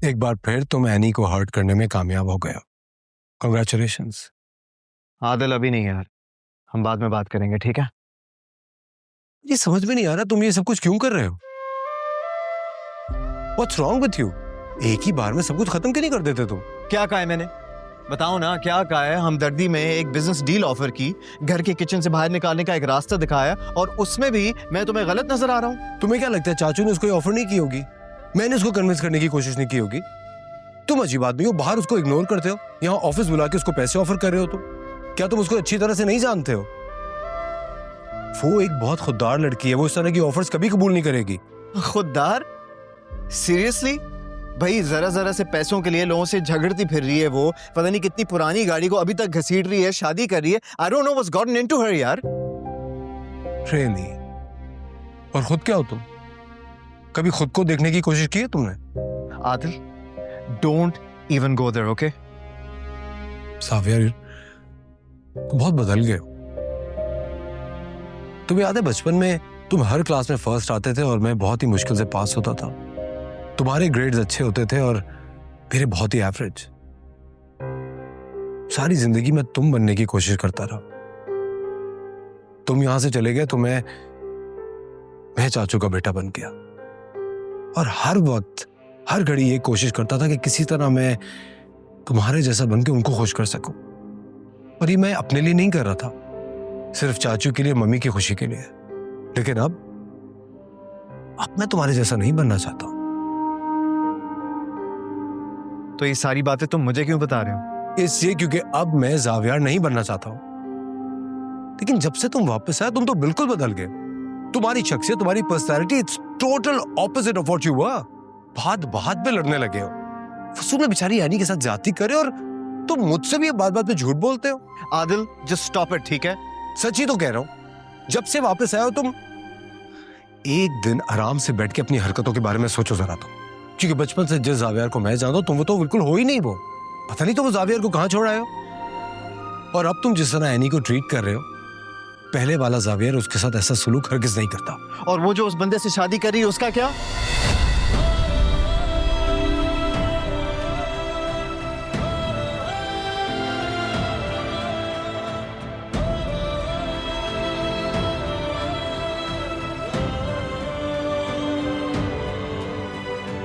एक बार फिर तुम एनी को हर्ट करने में कामयाब हो गया। कांग्रेचुलेशंस। आदिल अभी नहीं यार, हम बाद में बात करेंगे, ठीक है? ये समझ में नहीं आ रहा तुम ये सब कुछ क्यों कर रहे हो? What's wrong with you? एक ही बार में सब कुछ खत्म क्यों नहीं कर देते तुम? क्या कहा है मैंने? बताओ ना, क्या कहा है? हमदर्दी में एक बिजनेस डील ऑफर की, घर के किचन से बाहर निकालने का एक रास्ता दिखाया, और उसमें भी मैं तुम्हें गलत नजर आ रहा हूँ? तुम्हें क्या लगता है चाचू ने उसको ऑफर नहीं की होगी? मैंने उसको कन्विंस करने की कोशिश नहीं की होगी? तुम अजीब आदमी हो, बाहर उसको इग्नोर करते हो, यहाँ ऑफिस बुला के उसको पैसे ऑफर कर रहे हो। तुम क्या तुम उसको अच्छी तरह से नहीं जानते हो? वो एक बहुत खुददार लड़की है, वो इस तरह की ऑफर्स कभी कबूल नहीं करेगी। खुददार? सीरियसली भाई, जरा जरा से पैसों के लिए लोगों से झगड़ती फिर रही है वो, पता नहीं कितनी पुरानी गाड़ी को अभी तक घसीट रही है, शादी कर रही है। I don't know what's gotten into हर यार। रियली? और खुद क्या हो तुम? कभी खुद को देखने की कोशिश की है तुमने? Adil, don't even go there, okay? Xavier, तुम बहुत बदल गए हो। तुम्हें याद है बचपन में तुम हर क्लास में फर्स्ट आते थे और मैं बहुत ही मुश्किल से पास होता था। तुम्हारे ग्रेड्स अच्छे होते थे और मेरे बहुत ही एवरेज। सारी जिंदगी में तुम बनने की कोशिश करता रहा। तुम यहां से चले गए तो मैं चाचू का बेटा बन गया, और हर वक्त हर घड़ी ये कोशिश करता था कि किसी तरह मैं तुम्हारे जैसा बन के उनको खुश कर सकूं। और ये मैं अपने लिए नहीं कर रहा था, सिर्फ चाचू के लिए, मम्मी की खुशी के लिए। लेकिन अब मैं तुम्हारे जैसा नहीं बनना चाहता। तो ये सारी बातें तुम मुझे क्यों बता रहे हो? इसलिए क्योंकि अब मैं जावियार नहीं बनना चाहता हूं। लेकिन जब से तुम वापस आए तुम तो बिल्कुल बदल गए। तुम्हारी शख्सियत, तुम्हारी personality, it's total opposite of what you were. बात पे लड़ने लगे हो। फसूल में बेचारी एनी के साथ ज्यादती करे और तुम मुझसे भी बात पे झूठ बोलते हो। आदिल, जस्ट स्टॉप इट, ठीक है? सच ही तो कह रहा हूं। जब से वापस आए हो तुम एक दिन आराम से बैठ के अपनी हरकतों के बारे में सोचो जरा। तो क्योंकि बचपन से जिस जावियर को मैं जानता हूं तुम वो तो बिल्कुल हो ही नहीं। वो पता नहीं तुम जावियर को कहां छोड़ आए हो। और अब तुम जिस तरह एनी को ट्रीट कर रहे हो, पहले वाला जावियर उसके साथ ऐसा सुलूक हरगिज नहीं करता। और वो जो उस बंदे से शादी कर रही है, उसका क्या?